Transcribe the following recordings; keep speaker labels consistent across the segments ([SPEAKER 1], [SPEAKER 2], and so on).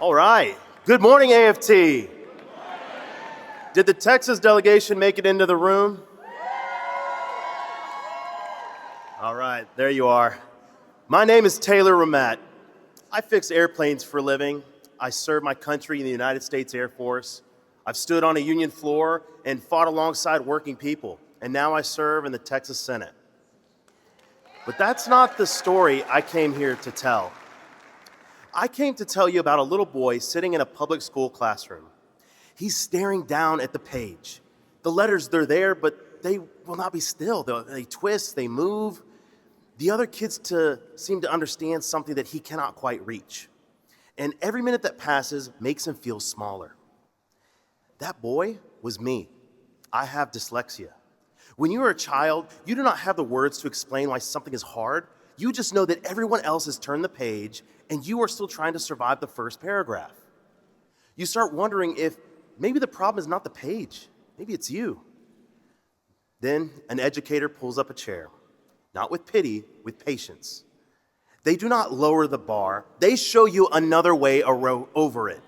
[SPEAKER 1] All right. Good morning, AFT. Did the Texas delegation make it into the room? All right, there you are. My name is Taylor Rehmet. I fix airplanes for a living. I serve my country in the United States Air Force. I've stood on a union floor and fought alongside working people, and now I serve in the Texas Senate. But that's not the story I came here to tell. I came to tell you about a little boy sitting in a public school classroom. He's staring down at the page. The letters, they're there, but they will not be still. They twist, they move. The other kids seem to understand something that he cannot quite reach. And every minute that passes makes him feel smaller. That boy was me. I have dyslexia. When you are a child, you do not have the words to explain why something is hard. You just know that everyone else has turned the page and you are still trying to survive the first paragraph. You start wondering if maybe the problem is not the page, maybe it's you. Then an educator pulls up a chair, not with pity, with patience. They do not lower the bar, they show you another way over it.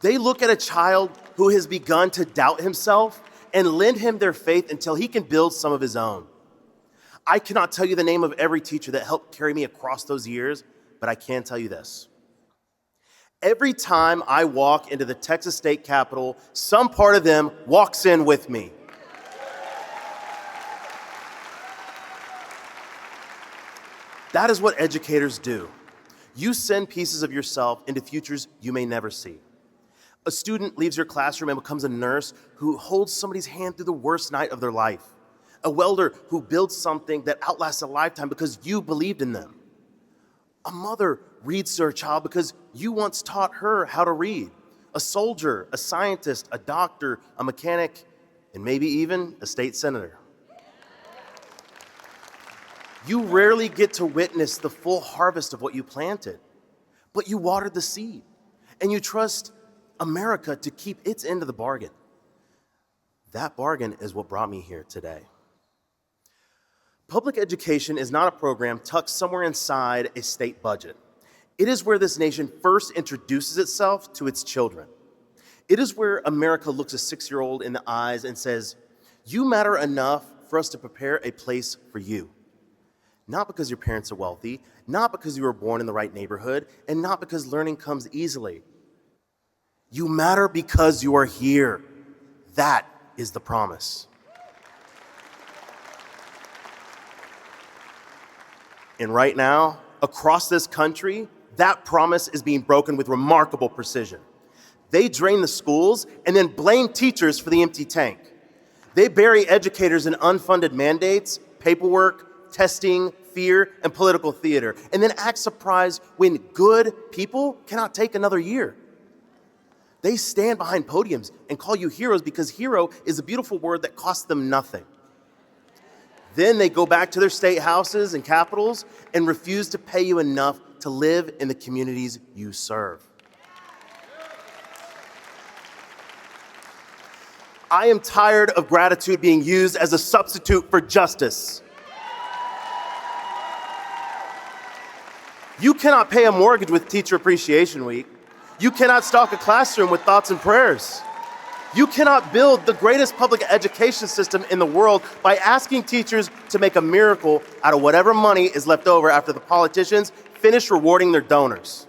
[SPEAKER 1] They look at a child who has begun to doubt himself and lend him their faith until he can build some of his own. I cannot tell you the name of every teacher that helped carry me across those years, but I can tell you this. Every time I walk into the Texas State Capitol, some part of them walks in with me. That is what educators do. You send pieces of yourself into futures you may never see. A student leaves your classroom and becomes a nurse who holds somebody's hand through the worst night of their life. A welder who builds something that outlasts a lifetime because you believed in them. A mother reads to her child because you once taught her how to read. A soldier, a scientist, a doctor, a mechanic, and maybe even a state senator. You rarely get to witness the full harvest of what you planted, but you watered the seed, and you trust America to keep its end of the bargain. That bargain is what brought me here today. Public education is not a program tucked somewhere inside a state budget. It is where this nation first introduces itself to its children. It is where America looks a 6-year-old in the eyes and says, "You matter enough for us to prepare a place for you." Not because your parents are wealthy, not because you were born in the right neighborhood, and not because learning comes easily. You matter because you are here. That is the promise. And right now, across this country, that promise is being broken with remarkable precision. They drain the schools and then blame teachers for the empty tank. They bury educators in unfunded mandates, paperwork, testing, fear, and political theater, and then act surprised when good people cannot take another year. They stand behind podiums and call you heroes because hero is a beautiful word that costs them nothing. Then they go back to their state houses and capitals and refuse to pay you enough to live in the communities you serve. I am tired of gratitude being used as a substitute for justice. You cannot pay a mortgage with Teacher Appreciation Week. You cannot stock a classroom with thoughts and prayers. You cannot build the greatest public education system in the world by asking teachers to make a miracle out of whatever money is left over after the politicians finish rewarding their donors.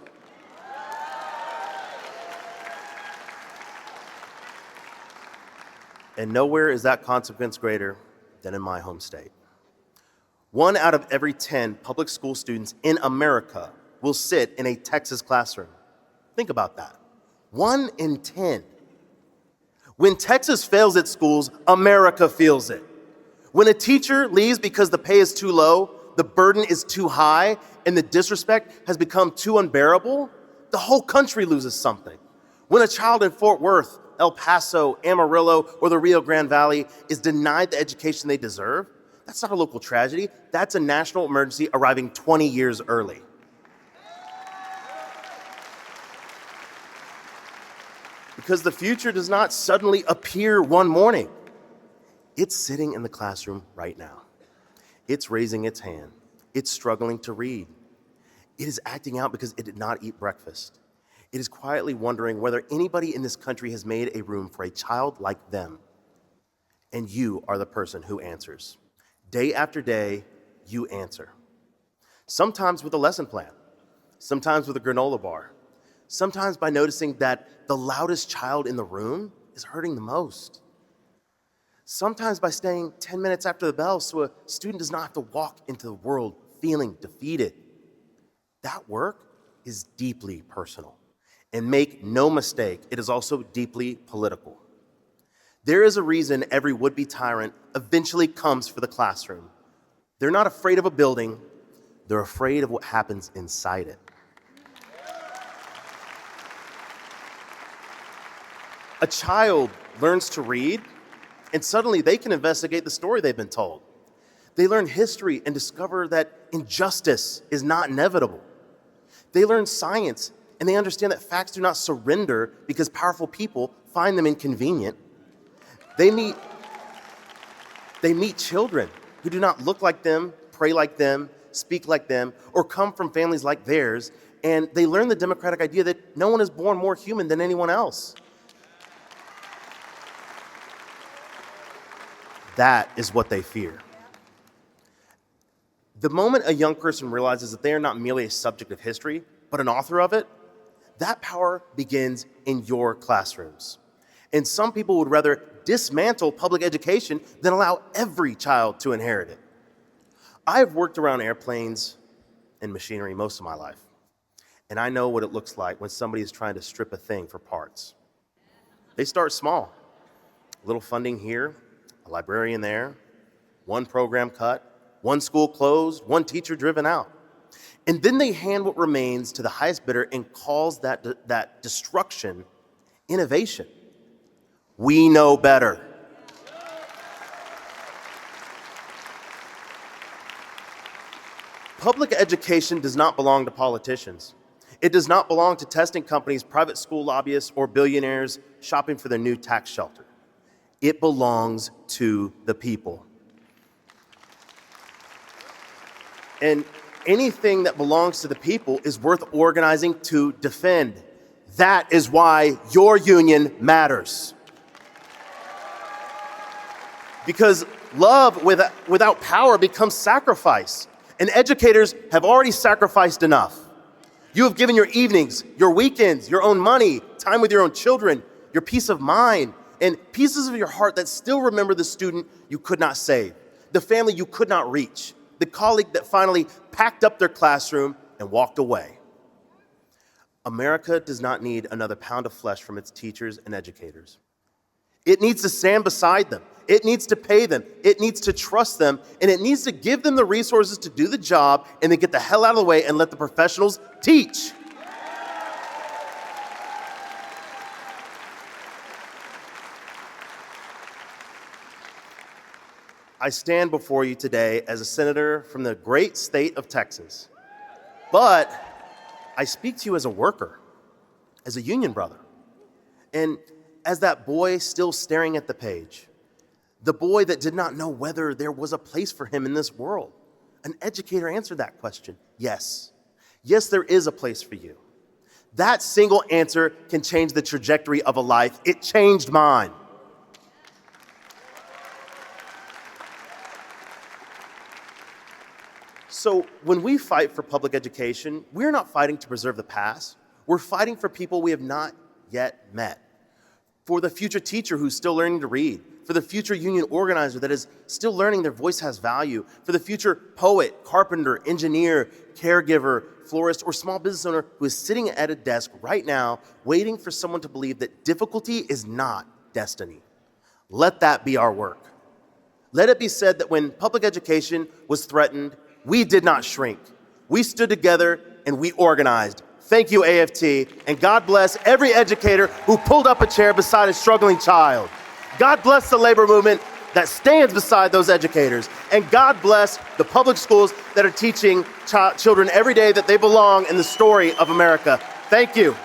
[SPEAKER 1] And nowhere is that consequence greater than in my home state. 1 out of every 10 public school students in America will sit in a Texas classroom. Think about that. 1 in 10. When Texas fails at schools, America feels it. When a teacher leaves because the pay is too low, the burden is too high, and the disrespect has become too unbearable, the whole country loses something. When a child in Fort Worth, El Paso, Amarillo, or the Rio Grande Valley is denied the education they deserve, that's not a local tragedy. That's a national emergency arriving 20 years early. Because the future does not suddenly appear one morning. It's sitting in the classroom right now. It's raising its hand. It's struggling to read. It is acting out because it did not eat breakfast. It is quietly wondering whether anybody in this country has made a room for a child like them. And you are the person who answers. Day after day, you answer. Sometimes with a lesson plan, sometimes with a granola bar, sometimes by noticing that the loudest child in the room is hurting the most. Sometimes by staying 10 minutes after the bell so a student does not have to walk into the world feeling defeated. That work is deeply personal. And make no mistake, it is also deeply political. There is a reason every would-be tyrant eventually comes for the classroom. They're not afraid of a building, they're afraid of what happens inside it. A child learns to read, and suddenly they can investigate the story they've been told. They learn history and discover that injustice is not inevitable. They learn science, and they understand that facts do not surrender because powerful people find them inconvenient. They meet children who do not look like them, pray like them, speak like them, or come from families like theirs, and they learn the democratic idea that no one is born more human than anyone else. That is what they fear. The moment a young person realizes that they are not merely a subject of history, but an author of it, that power begins in your classrooms. And some people would rather dismantle public education than allow every child to inherit it. I have worked around airplanes and machinery most of my life, and I know what it looks like when somebody is trying to strip a thing for parts. They start small. A little funding here, a librarian there, one program cut, one school closed, one teacher driven out. And then they hand what remains to the highest bidder and calls that destruction innovation. We know better. Public education does not belong to politicians. It does not belong to testing companies, private school lobbyists, or billionaires shopping for their new tax shelter. It belongs to the people. And anything that belongs to the people is worth organizing to defend. That is why your union matters. Because love without power becomes sacrifice. And educators have already sacrificed enough. You have given your evenings, your weekends, your own money, time with your own children, your peace of mind, and pieces of your heart that still remember the student you could not save, the family you could not reach, the colleague that finally packed up their classroom and walked away. America does not need another pound of flesh from its teachers and educators. It needs to stand beside them. It needs to pay them. It needs to trust them. And it needs to give them the resources to do the job and then get the hell out of the way and let the professionals teach. I stand before you today as a senator from the great state of Texas. But I speak to you as a worker, as a union brother, and as that boy still staring at the page, the boy that did not know whether there was a place for him in this world. An educator answered that question. Yes. Yes, there is a place for you. That single answer can change the trajectory of a life. It changed mine. So when we fight for public education, we're not fighting to preserve the past. We're fighting for people we have not yet met. For the future teacher who's still learning to read. For the future union organizer that is still learning their voice has value. For the future poet, carpenter, engineer, caregiver, florist, or small business owner who is sitting at a desk right now waiting for someone to believe that difficulty is not destiny. Let that be our work. Let it be said that when public education was threatened, we did not shrink. We stood together and we organized. Thank you, AFT, and God bless every educator who pulled up a chair beside a struggling child. God bless the labor movement that stands beside those educators. And God bless the public schools that are teaching children every day that they belong in the story of America. Thank you.